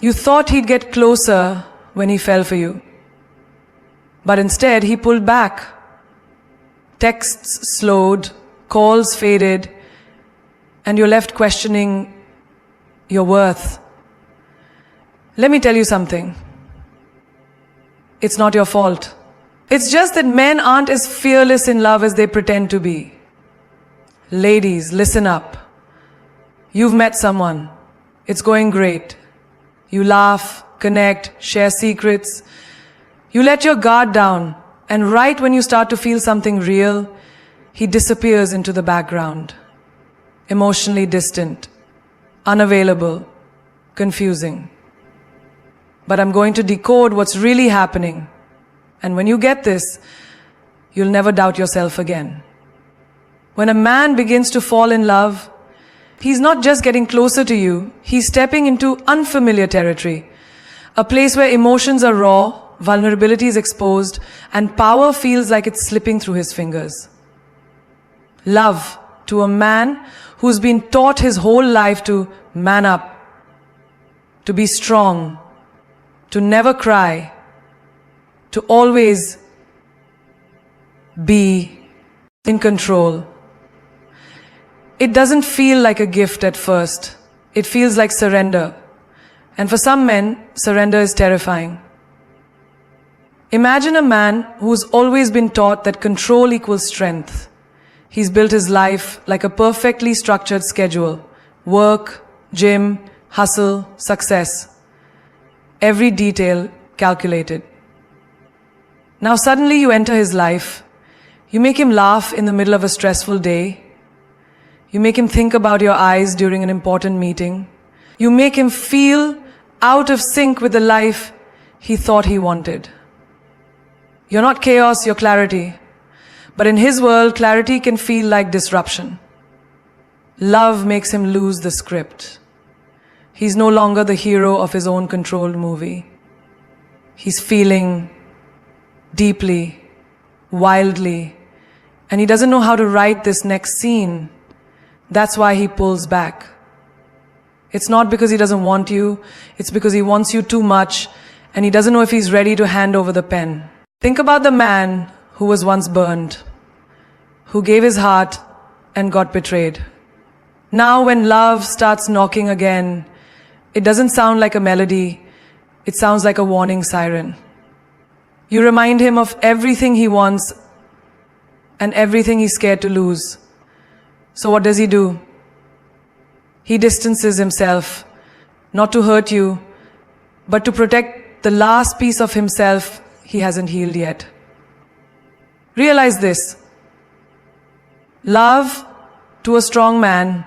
You thought he'd get closer when he fell for you. But instead, he pulled back. Texts slowed, calls faded, and you're left questioning your worth. Let me tell you something. It's not your fault. It's just that men aren't as fearless in love as they pretend to be. Ladies, listen up. You've met someone. It's going great. You laugh, connect, share secrets. You let your guard down, and right when you start to feel something real, he disappears into the background. Emotionally distant, unavailable, confusing. But I'm going to decode what's really happening. And when you get this, you'll never doubt yourself again. When a man begins to fall in love, he's not just getting closer to you, he's stepping into unfamiliar territory. A place where emotions are raw, vulnerability is exposed, and power feels like it's slipping through his fingers. Love to a man who's been taught his whole life to man up, to be strong, to never cry, to always be in control. It doesn't feel like a gift at first. It feels like surrender. And for some men, surrender is terrifying. Imagine a man who's always been taught that control equals strength. He's built his life like a perfectly structured schedule. Work, gym, hustle, success. Every detail calculated. Now suddenly you enter his life. You make him laugh in the middle of a stressful day. You make him think about your eyes during an important meeting. You make him feel out of sync with the life he thought he wanted. You're not chaos, you're clarity. But in his world, clarity can feel like disruption. Love makes him lose the script. He's no longer the hero of his own controlled movie. He's feeling deeply, wildly, and he doesn't know how to write this next scene. That's why he pulls back. It's not because he doesn't want you, it's because he wants you too much, and he doesn't know if he's ready to hand over the pen. Think about the man who was once burned, who gave his heart and got betrayed. Now when love starts knocking again, it doesn't sound like a melody, it sounds like a warning siren. You remind him of everything he wants and everything he's scared to lose. So what does he do? He distances himself, not to hurt you, but to protect the last piece of himself he hasn't healed yet. Realize this. Love to a strong man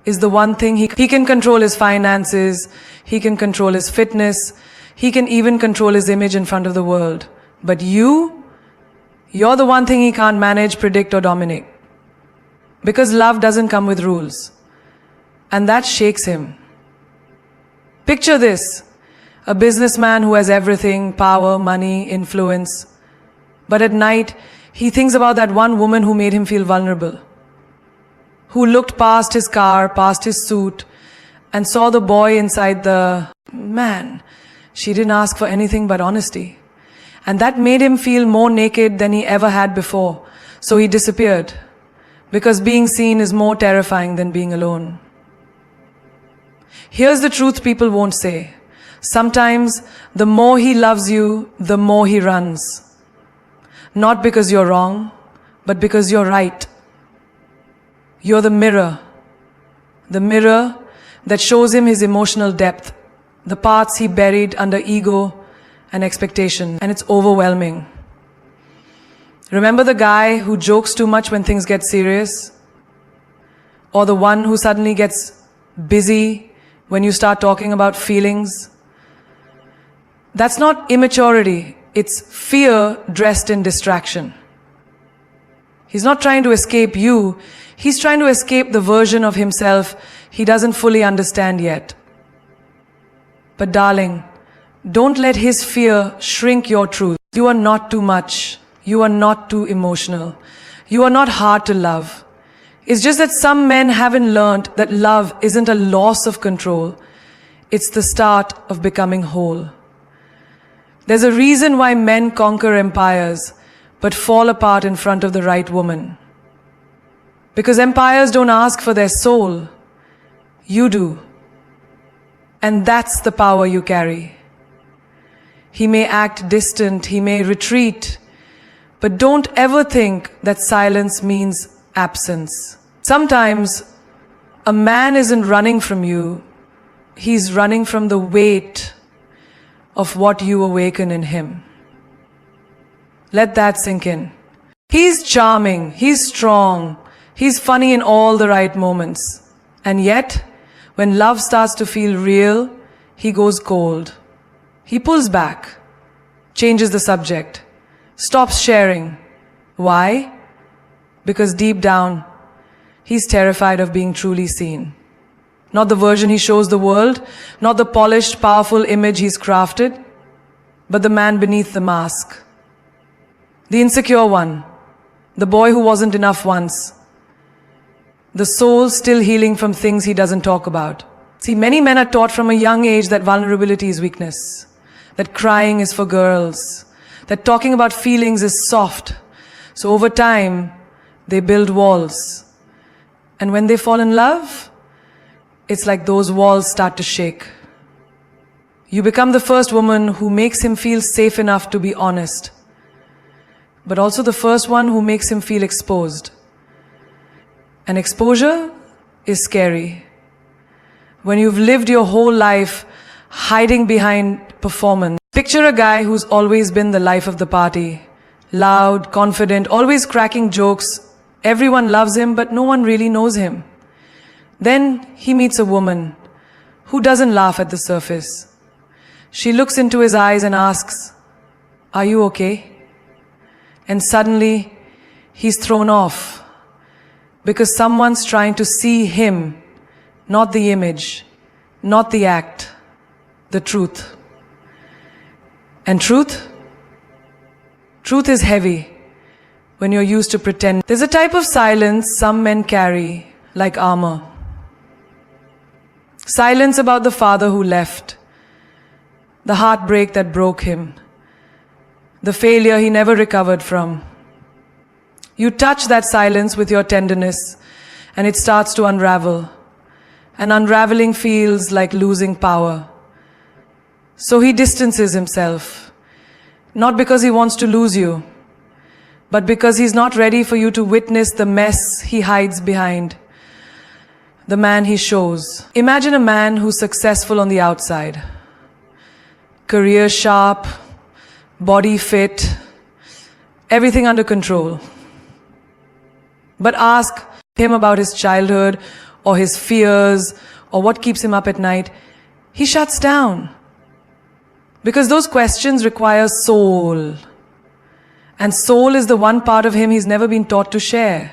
is the one thing he can control his finances, he can control his fitness, he can even control his image in front of the world. But you're the one thing he can't manage, predict, or dominate. Because love doesn't come with rules. And that shakes him. Picture this. A businessman who has everything, power, money, influence. But at night, he thinks about that one woman who made him feel vulnerable. Who looked past his car, past his suit, and saw the boy inside the man. She didn't ask for anything but honesty. And that made him feel more naked than he ever had before. So he disappeared. Because being seen is more terrifying than being alone. Here's the truth people won't say. Sometimes, the more he loves you, the more he runs. Not because you're wrong, but because you're right. You're the mirror that shows him his emotional depth, the parts he buried under ego and expectation, and it's overwhelming. Remember the guy who jokes too much when things get serious? Or the one who suddenly gets busy when you start talking about feelings? That's not immaturity, it's fear dressed in distraction. He's not trying to escape you, he's trying to escape the version of himself he doesn't fully understand yet. But darling, don't let his fear shrink your truth. You are not too much. You are not too emotional. You are not hard to love. It's just that some men haven't learned that love isn't a loss of control. It's the start of becoming whole. There's a reason why men conquer empires but fall apart in front of the right woman. Because empires don't ask for their soul. You do. And that's the power you carry. He may act distant, he may retreat, but don't ever think that silence means absence. Sometimes a man isn't running from you, he's running from the weight of what you awaken in him. Let that sink in. He's charming, he's strong, he's funny in all the right moments. And yet, when love starts to feel real, he goes cold. He pulls back, changes the subject, stops sharing. Why? Because deep down, he's terrified of being truly seen. Not the version he shows the world, not the polished, powerful image he's crafted, but the man beneath the mask. The insecure one, the boy who wasn't enough once, the soul still healing from things he doesn't talk about. See, many men are taught from a young age that vulnerability is weakness, that crying is for girls, that talking about feelings is soft. So over time, they build walls. And when they fall in love, it's like those walls start to shake. You become the first woman who makes him feel safe enough to be honest, but also the first one who makes him feel exposed. And exposure is scary. When you've lived your whole life hiding behind performance. Picture a guy who's always been the life of the party. Loud, confident, always cracking jokes. Everyone loves him, but no one really knows him. Then he meets a woman who doesn't laugh at the surface. She looks into his eyes and asks, "Are you okay?" And suddenly, he's thrown off. Because someone's trying to see him, not the image, not the act, the truth. And truth is heavy when you're used to pretend. There's a type of silence some men carry, like armor. Silence about the father who left, the heartbreak that broke him, the failure he never recovered from. You touch that silence with your tenderness, and it starts to unravel. And unraveling feels like losing power. So he distances himself, not because he wants to lose you, but because he's not ready for you to witness the mess he hides behind, the man he shows. Imagine a man who's successful on the outside. Career sharp, body fit, everything under control. But ask him about his childhood or his fears or what keeps him up at night. He shuts down. Because those questions require soul. And soul is the one part of him he's never been taught to share.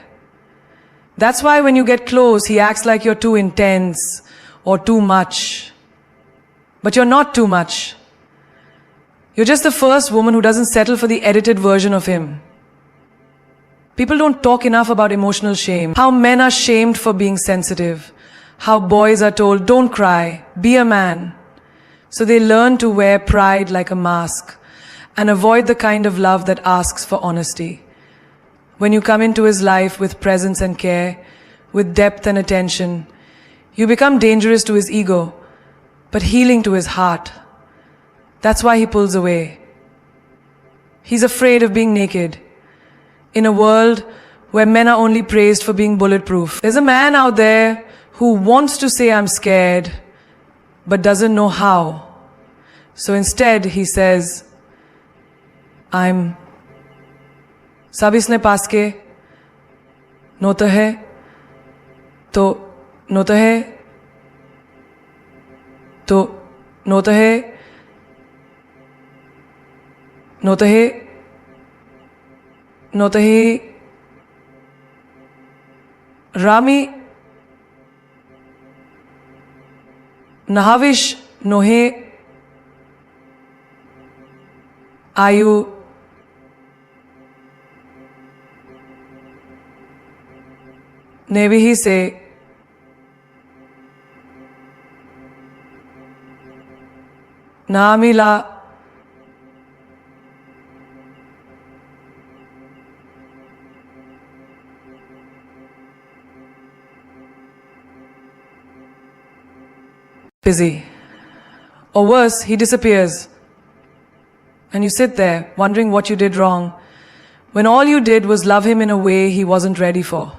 That's why when you get close, he acts like you're too intense or too much. But you're not too much. You're just the first woman who doesn't settle for the edited version of him. People don't talk enough about emotional shame. How men are shamed for being sensitive. How boys are told, don't cry, be a man. So they learn to wear pride like a mask and avoid the kind of love that asks for honesty. When you come into his life with presence and care, with depth and attention, you become dangerous to his ego, but healing to his heart. That's why he pulls away. He's afraid of being naked. In a world where men are only praised for being bulletproof. There's a man out there who wants to say I'm scared, but doesn't know how. So instead he says, I'm सब इसने पास के नोता है तो नोता है तो नोता है नोता है नोता है रामी नहाविश नोहे आयु नेविही से Namila. Busy. Or worse, he disappears. And you sit there, wondering what you did wrong, when all you did was love him in a way he wasn't ready for.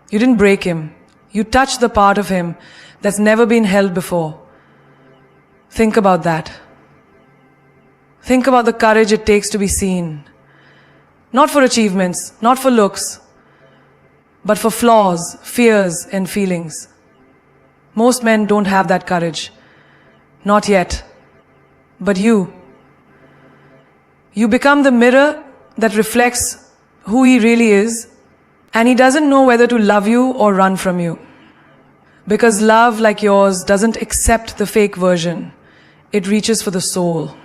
You didn't break him. You touched the part of him that's never been held before. Think about that. Think about the courage it takes to be seen. Not for achievements, not for looks, but for flaws, fears, and feelings. Most men don't have that courage. Not yet. But you become the mirror that reflects who he really is, and he doesn't know whether to love you or run from you. Because love like yours doesn't accept the fake version. It reaches for the soul.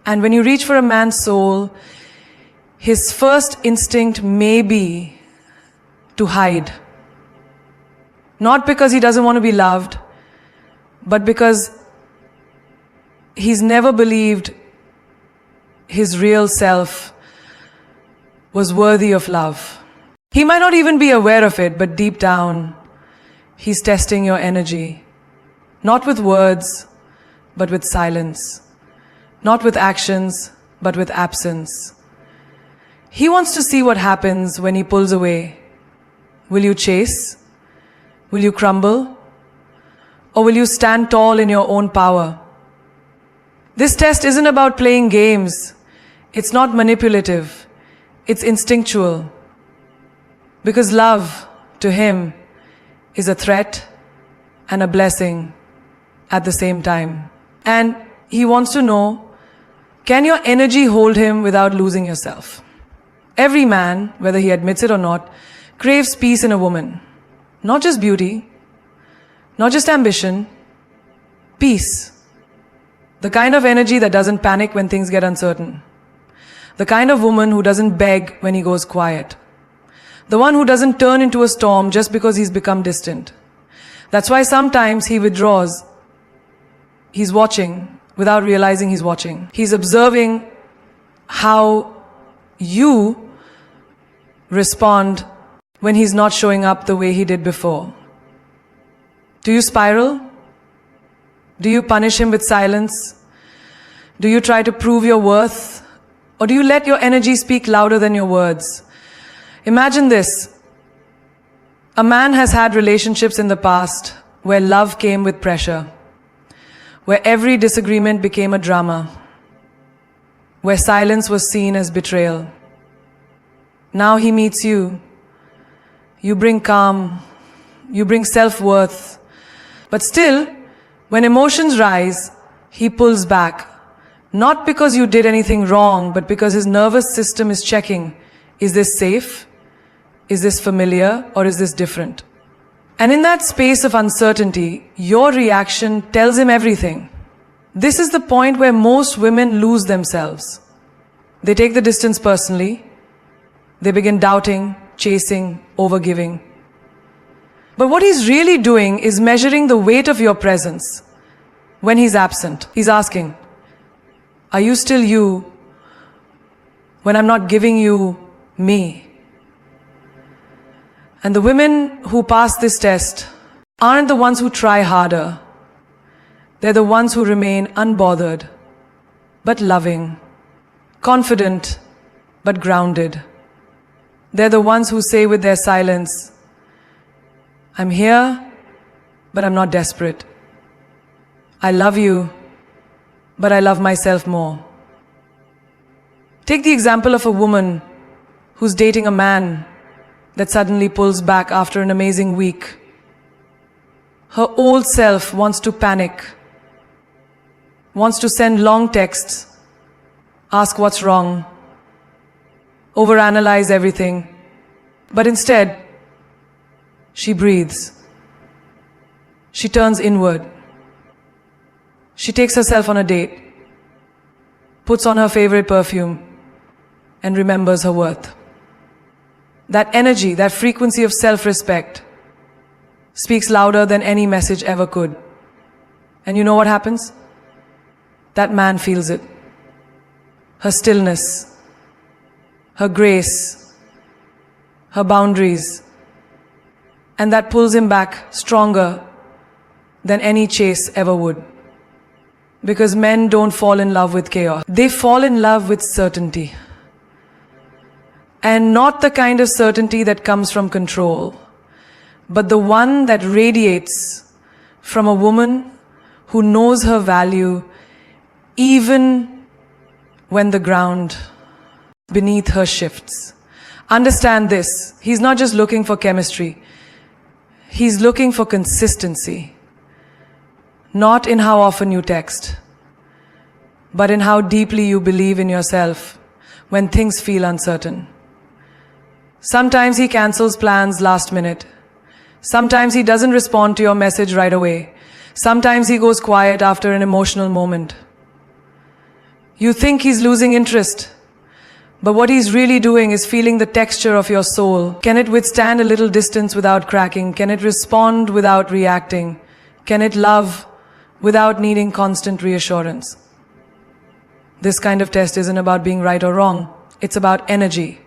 And when you reach for a man's soul, his first instinct may be to hide. Not because he doesn't want to be loved, but because he's never believed his real self was worthy of love. He might not even be aware of it, but deep down, he's testing your energy. Not with words, but with silence. Not with actions, but with absence. He wants to see what happens when he pulls away. Will you chase? Will you crumble? Or will you stand tall in your own power? This test isn't about playing games. It's not manipulative. It's instinctual. Because love, to him, is a threat and a blessing at the same time. And he wants to know, can your energy hold him without losing yourself? Every man, whether he admits it or not, craves peace in a woman. Not just beauty, not just ambition, peace. The kind of energy that doesn't panic when things get uncertain. The kind of woman who doesn't beg when he goes quiet. The one who doesn't turn into a storm just because he's become distant. That's why sometimes he withdraws. He's watching without realizing he's watching. He's observing how you respond when he's not showing up the way he did before. Do you spiral? Do you punish him with silence? Do you try to prove your worth? Or do you let your energy speak louder than your words? Imagine this. A man has had relationships in the past where love came with pressure, where every disagreement became a drama, where silence was seen as betrayal. Now he meets you. You bring calm, you bring self-worth. But still, when emotions rise, he pulls back. Not because you did anything wrong, but because his nervous system is checking, is this safe? Is this familiar? Or is this different? And in that space of uncertainty, your reaction tells him everything. This is the point where most women lose themselves. They take the distance personally. They begin doubting, chasing, overgiving. But what he's really doing is measuring the weight of your presence when he's absent. He's asking, are you still you when I'm not giving you me? And the women who pass this test aren't the ones who try harder. They're the ones who remain unbothered, but loving, confident, but grounded. They're the ones who say with their silence, I'm here, but I'm not desperate. I love you, but I love myself more. Take the example of a woman who's dating a man that suddenly pulls back after an amazing week. Her old self wants to panic, wants to send long texts, ask what's wrong, overanalyze everything. But instead, she breathes. She turns inward. She takes herself on a date, puts on her favorite perfume, and remembers her worth. That energy, that frequency of self-respect speaks louder than any message ever could. And you know what happens? that man feels it. Her stillness, her grace, her boundaries, and that pulls him back stronger than any chase ever would. Because men don't fall in love with chaos. They fall in love with certainty. And not the kind of certainty that comes from control, but the one that radiates from a woman who knows her value even when the ground beneath her shifts. Understand this, he's not just looking for chemistry, he's looking for consistency. Not in how often you text, but in how deeply you believe in yourself when things feel uncertain. Sometimes he cancels plans last minute. Sometimes he doesn't respond to your message right away. Sometimes he goes quiet after an emotional moment. You think he's losing interest, but what he's really doing is feeling the texture of your soul. Can it withstand a little distance without cracking? Can it respond without reacting? Can it love without needing constant reassurance? This kind of test isn't about being right or wrong. It's about energy.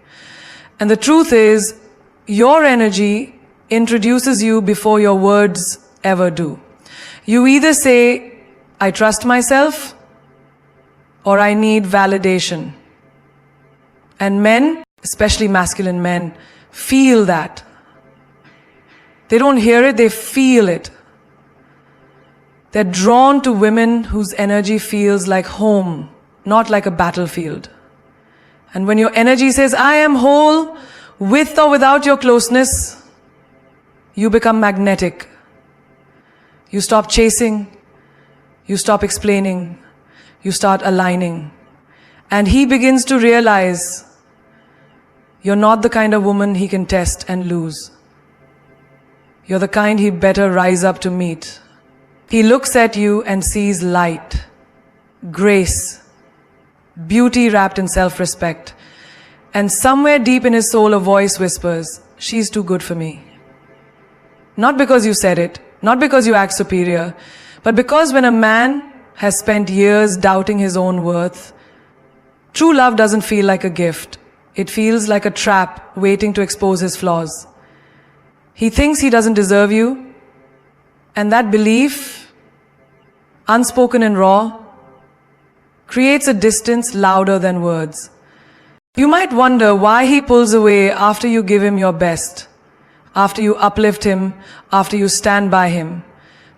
And the truth is, your energy introduces you before your words ever do. You either say, I trust myself, or I need validation. And men, especially masculine men, feel that. They don't hear it, they feel it. They're drawn to women whose energy feels like home, not like a battlefield. And when your energy says, I am whole, with or without your closeness, you become magnetic. You stop chasing, you stop explaining, you start aligning. And he begins to realize you're not the kind of woman he can test and lose. You're the kind he'd better rise up to meet. He looks at you and sees light, grace, beauty wrapped in self-respect. And somewhere deep in his soul a voice whispers, she's too good for me. Not because you said it, not because you act superior, but because when a man has spent years doubting his own worth, true love doesn't feel like a gift. It feels like a trap waiting to expose his flaws. He thinks he doesn't deserve you, and that belief, unspoken and raw, creates a distance louder than words. You might wonder why he pulls away after you give him your best, after you uplift him, after you stand by him.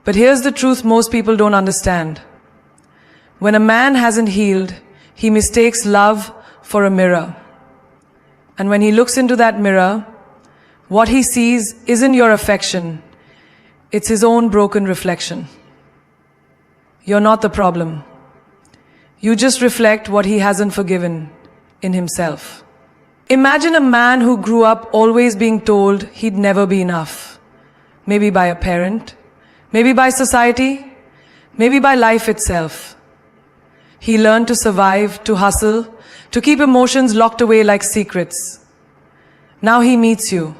But here's the truth most people don't understand. When a man hasn't healed, he mistakes love for a mirror. And when he looks into that mirror, what he sees isn't your affection, it's his own broken reflection. You're not the problem. You just reflect what he hasn't forgiven in himself. Imagine a man who grew up always being told he'd never be enough. Maybe by a parent, maybe by society, maybe by life itself. He learned to survive, to hustle, to keep emotions locked away like secrets. Now he meets you,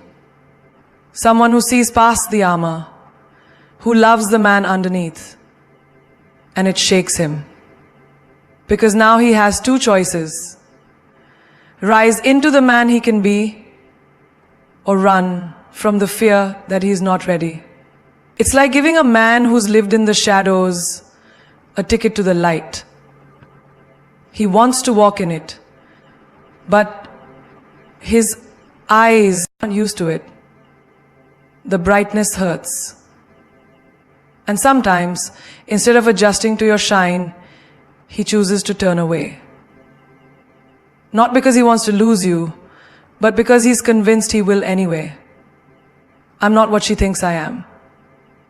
someone who sees past the armor, who loves the man underneath, and it shakes him. Because now he has two choices: rise into the man he can be, or run from the fear that he's not ready. It's like giving a man who's lived in the shadows a ticket to the light. He wants to walk in it, but his eyes aren't used to it. The brightness hurts. And sometimes, instead of adjusting to your shine, he chooses to turn away. Not because he wants to lose you, but because he's convinced he will anyway. I'm not what she thinks I am.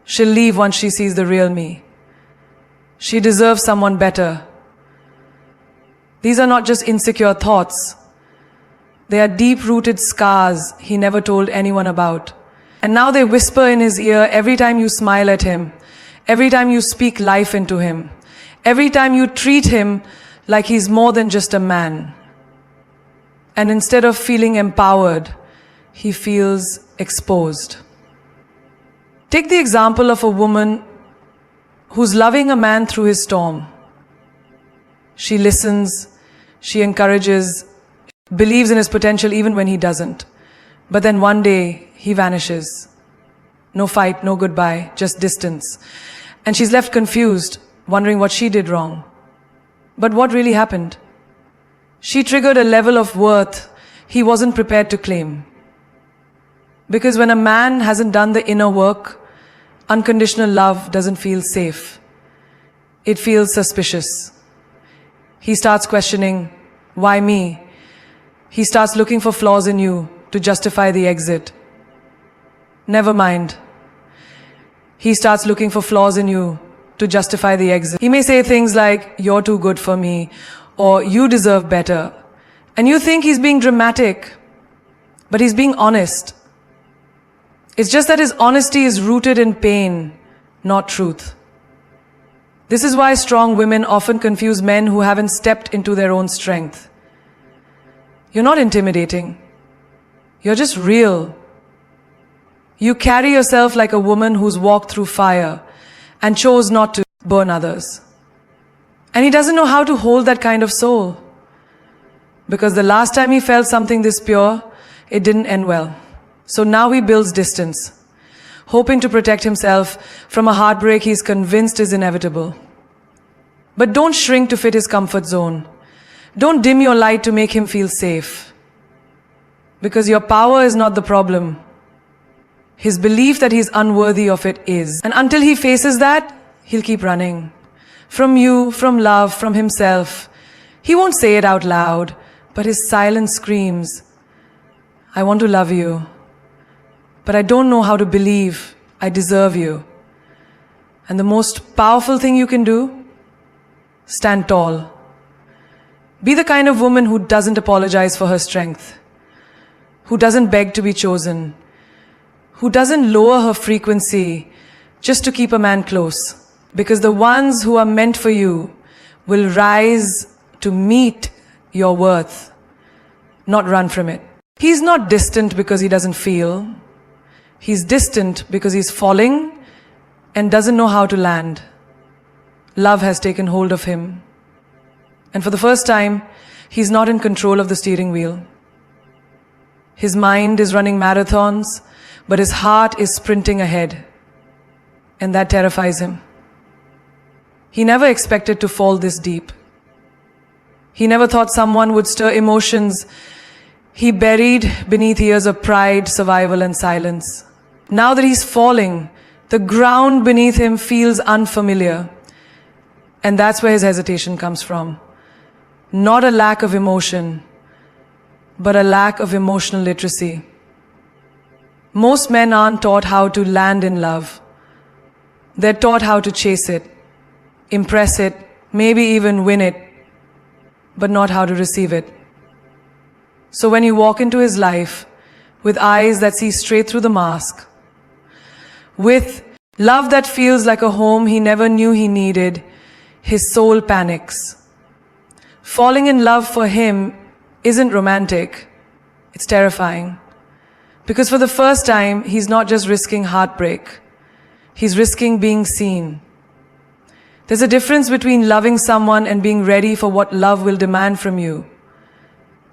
She'll leave once she sees the real me. She deserves someone better. These are not just insecure thoughts. They are deep-rooted scars he never told anyone about. And now they whisper in his ear every time you smile at him, every time you speak life into him, every time you treat him like he's more than just a man. And instead of feeling empowered, he feels exposed. Take the example of a woman who's loving a man through his storm. She listens, she encourages, believes in his potential even when he doesn't. But then one day, he vanishes. No fight, no goodbye, just distance. And she's left confused, wondering what she did wrong. But what really happened? She triggered a level of worth he wasn't prepared to claim. Because when a man hasn't done the inner work, unconditional love doesn't feel safe. It feels suspicious. He starts questioning, why me? He starts looking for flaws in you to justify the exit. Never mind. He starts looking for flaws in you to justify the exit. He may say things like, you're too good for me, or you deserve better. And you think he's being dramatic, but he's being honest. It's just that his honesty is rooted in pain, not truth. This is why strong women often confuse men who haven't stepped into their own strength. You're not intimidating. You're just real. You carry yourself like a woman who's walked through fire and chose not to burn others. And he doesn't know how to hold that kind of soul. Because the last time he felt something this pure, it didn't end well. So now he builds distance, hoping to protect himself from a heartbreak he's convinced is inevitable. But don't shrink to fit his comfort zone. Don't dim your light to make him feel safe. Because your power is not the problem. His belief that he's unworthy of it is. And until he faces that, he'll keep running. From you, from love, from himself. He won't say it out loud, but his silence screams, I want to love you, but I don't know how to believe I deserve you. And the most powerful thing you can do? Stand tall. Be the kind of woman who doesn't apologize for her strength, who doesn't beg to be chosen, who doesn't lower her frequency just to keep a man close. Because the ones who are meant for you will rise to meet your worth, not run from it. He's not distant because he doesn't feel. He's distant because he's falling and doesn't know how to land. Love has taken hold of him. And for the first time, he's not in control of the steering wheel. His mind is running marathons, but his heart is sprinting ahead. And that terrifies him. He never expected to fall this deep. He never thought someone would stir emotions he buried beneath years of pride, survival, and silence. Now that he's falling, the ground beneath him feels unfamiliar. And that's where his hesitation comes from. Not a lack of emotion, but a lack of emotional literacy. Most men aren't taught how to land in love. They're taught how to chase it, impress it, maybe even win it, but not how to receive it. So when you walk into his life with eyes that see straight through the mask, with love that feels like a home he never knew he needed, his soul panics. Falling in love for him isn't romantic, it's terrifying. Because for the first time, he's not just risking heartbreak, he's risking being seen. There's a difference between loving someone and being ready for what love will demand from you.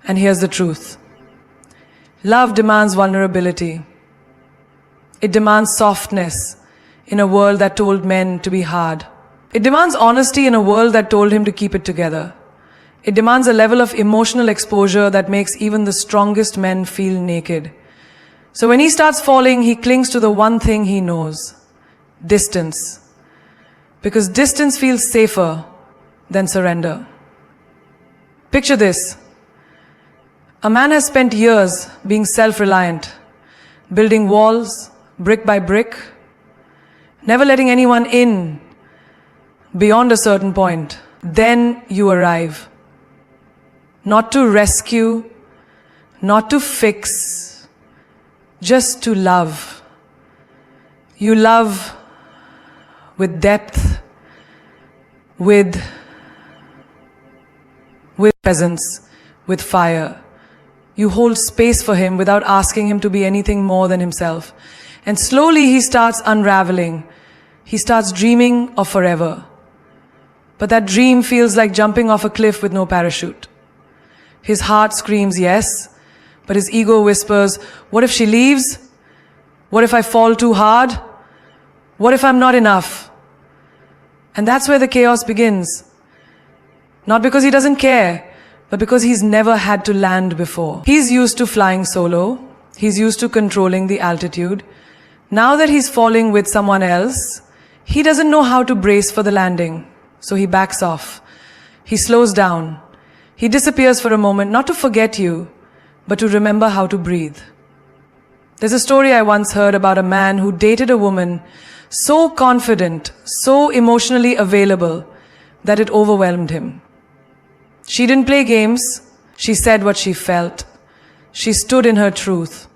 And here's the truth. Love demands vulnerability. It demands softness in a world that told men to be hard. It demands honesty in a world that told him to keep it together. It demands a level of emotional exposure that makes even the strongest men feel naked. So when he starts falling, he clings to the one thing he knows: distance. Because distance feels safer than surrender. Picture this. A man has spent years being self-reliant, building walls, brick by brick, never letting anyone in beyond a certain point. Then you arrive. Not to rescue, not to fix, just to love. You love with depth, with presence, with fire. You hold space for him without asking him to be anything more than himself. And slowly he starts unraveling. He starts dreaming of forever. But that dream feels like jumping off a cliff with no parachute. His heart screams yes, but his ego whispers, what if she leaves? What if I fall too hard? What if I'm not enough? And that's where the chaos begins. Not because he doesn't care, but because he's never had to land before. He's used to flying solo. He's used to controlling the altitude. Now that he's falling with someone else, he doesn't know how to brace for the landing. So he backs off. He slows down. He disappears for a moment, not to forget you, but to remember how to breathe. There's a story I once heard about a man who dated a woman so confident, so emotionally available, that it overwhelmed him. She didn't play games. She said what she felt. She stood in her truth.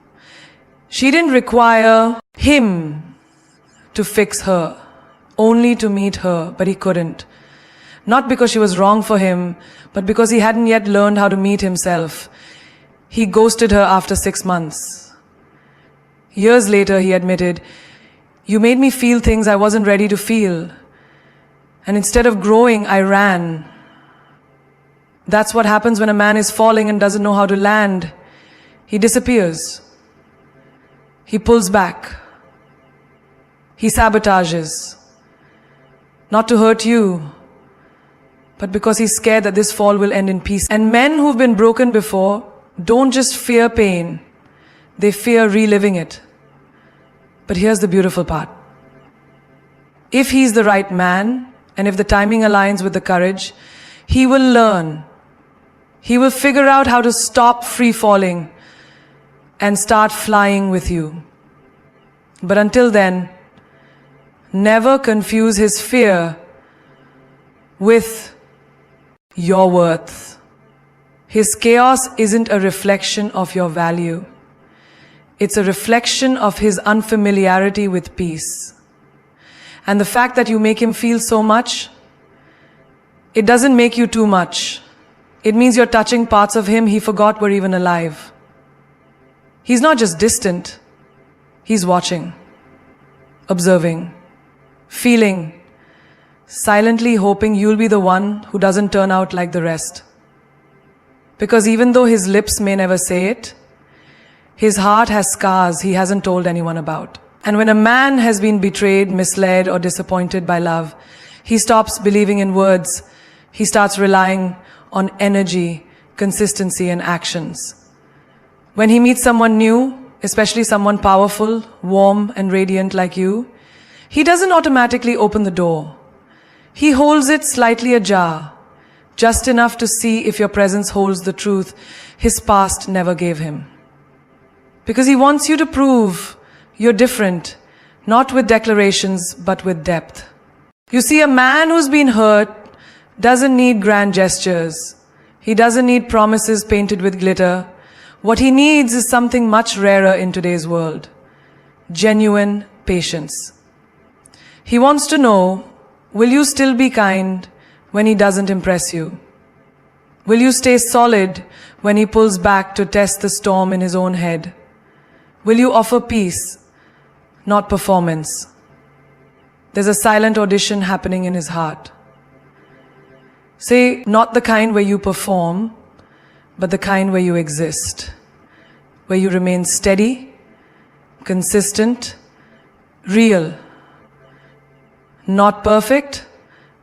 She didn't require him to fix her, only to meet her, but he couldn't. Not because she was wrong for him, but because he hadn't yet learned how to meet himself. He ghosted her after 6 months. Years later, he admitted, "You made me feel things I wasn't ready to feel. And instead of growing, I ran." That's what happens when a man is falling and doesn't know how to land. He disappears. He pulls back. He sabotages. Not to hurt you, but because he's scared that this fall will end in peace. And men who've been broken before don't just fear pain, they fear reliving it. But here's the beautiful part. If he's the right man, and if the timing aligns with the courage, he will learn. He will figure out how to stop free falling and start flying with you. But until then, never confuse his fear with your worth. His chaos isn't a reflection of your value. It's a reflection of his unfamiliarity with peace. And the fact that you make him feel so much, it doesn't make you too much. It means you're touching parts of him he forgot were even alive. He's not just distant. He's watching, observing, feeling, silently hoping you'll be the one who doesn't turn out like the rest. Because even though his lips may never say it, his heart has scars he hasn't told anyone about. And when a man has been betrayed, misled, or disappointed by love, he stops believing in words. He starts relying on energy, consistency, and actions. When he meets someone new, especially someone powerful, warm, and radiant like you, he doesn't automatically open the door. He holds it slightly ajar, just enough to see if your presence holds the truth his past never gave him. Because he wants you to prove you're different, not with declarations, but with depth. You see, a man who's been hurt doesn't need grand gestures. He doesn't need promises painted with glitter. What he needs is something much rarer in today's world: genuine patience. He wants to know, will you still be kind when he doesn't impress you? Will you stay solid when he pulls back to test the storm in his own head? Will you offer peace, not performance? There's a silent audition happening in his heart. Say, not the kind where you perform, but the kind where you exist, where you remain steady, consistent, real. Not perfect,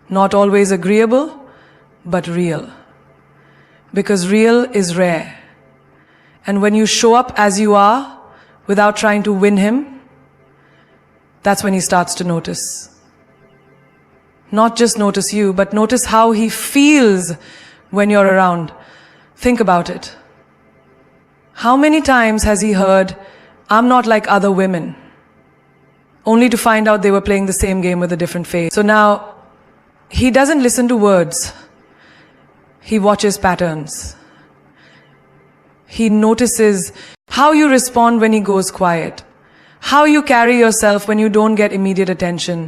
not always agreeable, but real. Because real is rare. And when you show up as you are, without trying to win him, that's when he starts to notice. Not just notice you, but notice how he feels when you're around. Think about it. How many times has he heard, "I'm not like other women," only to find out they were playing the same game with a different face? So now, he doesn't listen to words. He watches patterns. He notices how you respond when he goes quiet, how you carry yourself when you don't get immediate attention,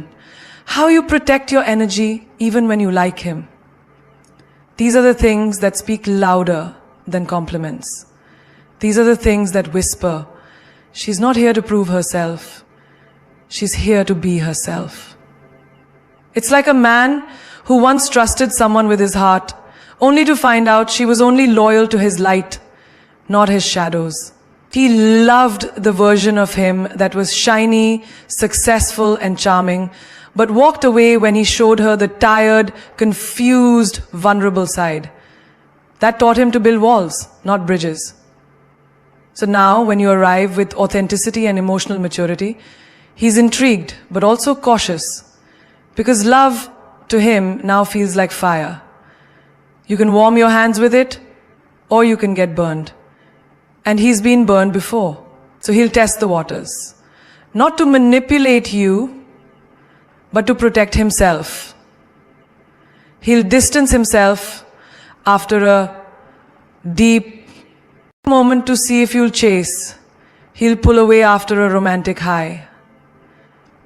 how you protect your energy even when you like him. These are the things that speak louder than compliments. These are the things that whisper, she's not here to prove herself. She's here to be herself. It's like a man who once trusted someone with his heart, only to find out she was only loyal to his light, not his shadows. He loved the version of him that was shiny, successful, and charming, but walked away when he showed her the tired, confused, vulnerable side. That taught him to build walls, not bridges. So now, when you arrive with authenticity and emotional maturity, he's intrigued, but also cautious, because love to him now feels like fire. You can warm your hands with it, or you can get burned. And he's been burned before, so he'll test the waters. Not to manipulate you, but to protect himself. He'll distance himself after a deep moment to see if you'll chase. He'll pull away after a romantic high,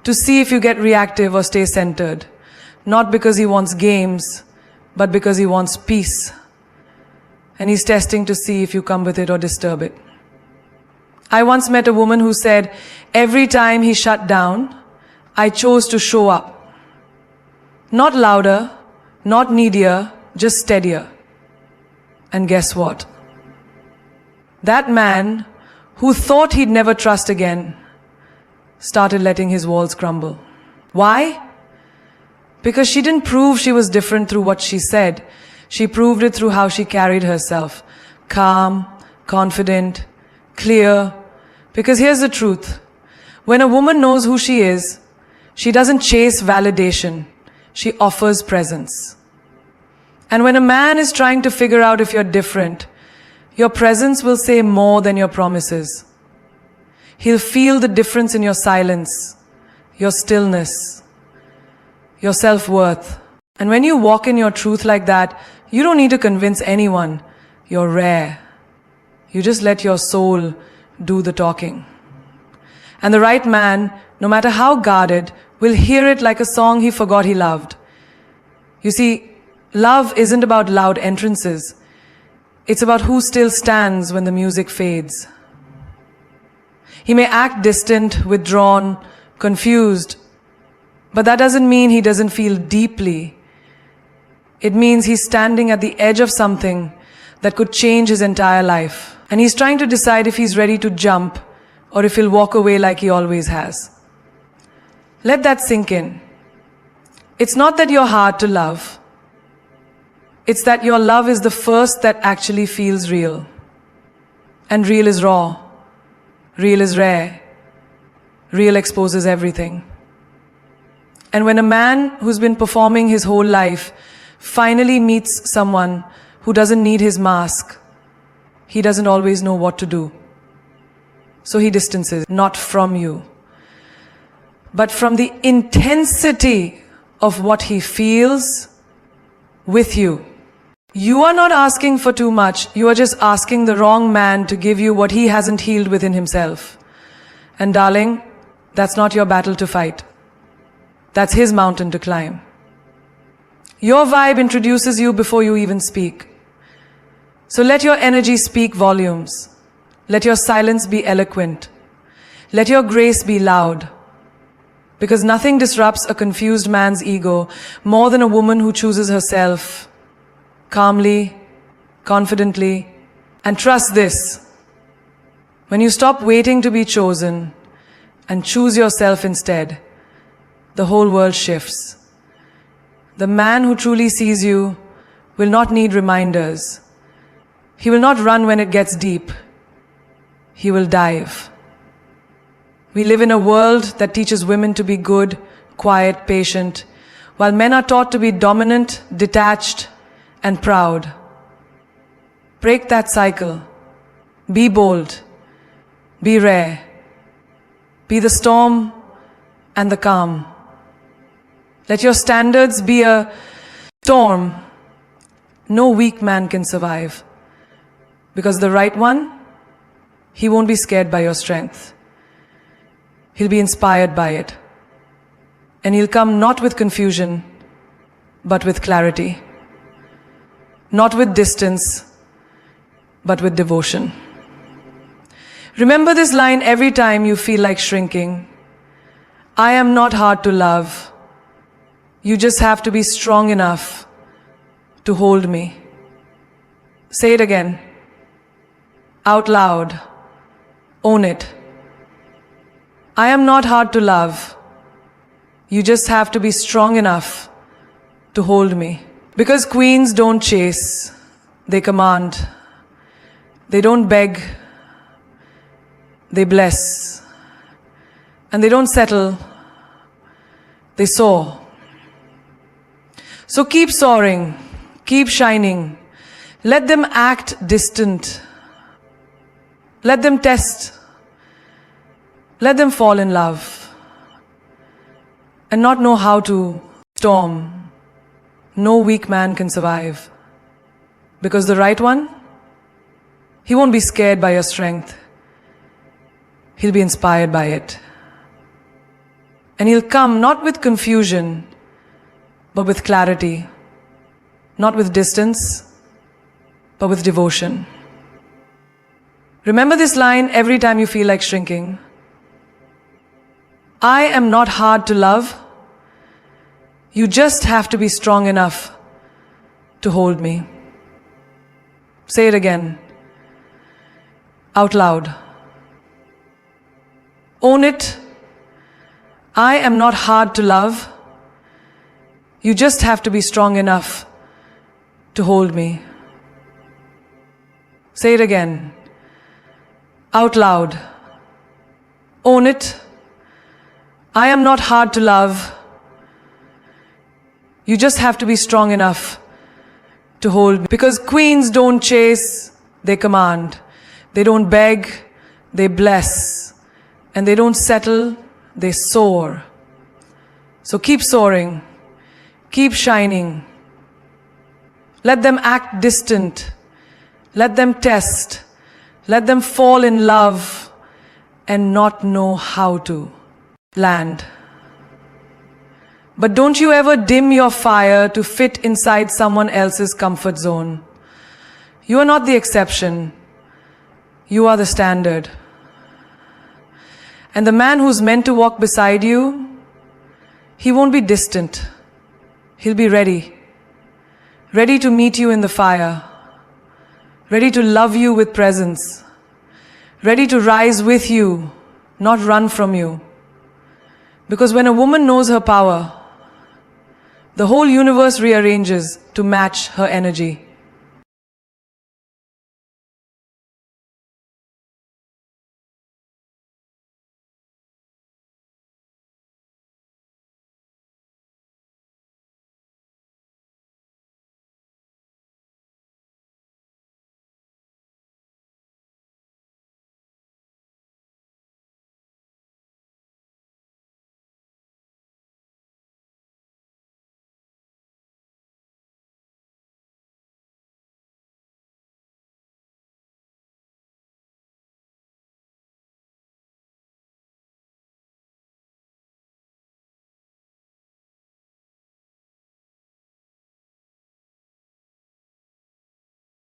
to see if you get reactive or stay centered. Not because he wants games, but because he wants peace. And he's testing to see if you come with it or disturb it. I once met a woman who said, every time he shut down, I chose to show up. Not louder, not needier, just steadier. And guess what? That man, who thought he'd never trust again, started letting his walls crumble. Why? Because she didn't prove she was different through what she said. She proved it through how she carried herself. Calm, confident, clear. Because here's the truth. When a woman knows who she is, she doesn't chase validation. She offers presence. And when a man is trying to figure out if you're different, your presence will say more than your promises. He'll feel the difference in your silence, your stillness, your self-worth. And when you walk in your truth like that, you don't need to convince anyone. You're rare. You just let your soul do the talking. And the right man, no matter how guarded, will hear it like a song he forgot he loved. You see, love isn't about loud entrances. It's about who still stands when the music fades. He may act distant, withdrawn, confused, but that doesn't mean he doesn't feel deeply. It means he's standing at the edge of something that could change his entire life. And he's trying to decide if he's ready to jump or if he'll walk away like he always has. Let that sink in. It's not that you're hard to love. It's that your love is the first that actually feels real. And real is raw. Real is rare. Real exposes everything. And when a man who's been performing his whole life finally meets someone who doesn't need his mask, he doesn't always know what to do. So he distances, not from you, but from the intensity of what he feels with you. You are not asking for too much. You are just asking the wrong man to give you what he hasn't healed within himself. And darling, that's not your battle to fight. That's his mountain to climb. Your vibe introduces you before you even speak. So let your energy speak volumes. Let your silence be eloquent. Let your grace be loud. Because nothing disrupts a confused man's ego more than a woman who chooses herself calmly, confidently, and trust this. When you stop waiting to be chosen and choose yourself instead, the whole world shifts. The man who truly sees you will not need reminders. He will not run when it gets deep. He will dive. We live in a world that teaches women to be good, quiet, patient, while men are taught to be dominant, detached, and proud. Break that cycle. Be bold. Be rare. Be the storm and the calm. Let your standards be a storm no weak man can survive. Because the right one, he won't be scared by your strength. He'll be inspired by it. And he'll come not with confusion, but with clarity. Not with distance, but with devotion. Remember this line every time you feel like shrinking. I am not hard to love. You just have to be strong enough to hold me. Say it again. Out loud. Own it. I am not hard to love. You just have to be strong enough to hold me. Because queens don't chase, they command. They don't beg, they bless. And they don't settle, they soar. So keep soaring, keep shining. Let them act distant. Let them test. Let them fall in love and not know how to storm. No weak man can survive. Because the right one, he won't be scared by your strength. He'll be inspired by it. And he'll come not with confusion, but with clarity. Not with distance, but with devotion. Remember this line every time you feel like shrinking. I am not hard to love. You just have to be strong enough to hold me. Say it again. Out loud. Own it. I am not hard to love. You just have to be strong enough to hold me. Say it again. Out loud. Own it. I am not hard to love. You just have to be strong enough to hold me. Because queens don't chase, they command. They don't beg, they bless. And they don't settle, they soar. So keep soaring, keep shining. Let them act distant. Let them test. Let them fall in love and not know how to land. But don't you ever dim your fire to fit inside someone else's comfort zone. You are not the exception. You are the standard. And the man who's meant to walk beside you, he won't be distant. He'll be ready. Ready to meet you in the fire. Ready to love you with presence. Ready to rise with you, not run from you. Because when a woman knows her power, the whole universe rearranges to match her energy.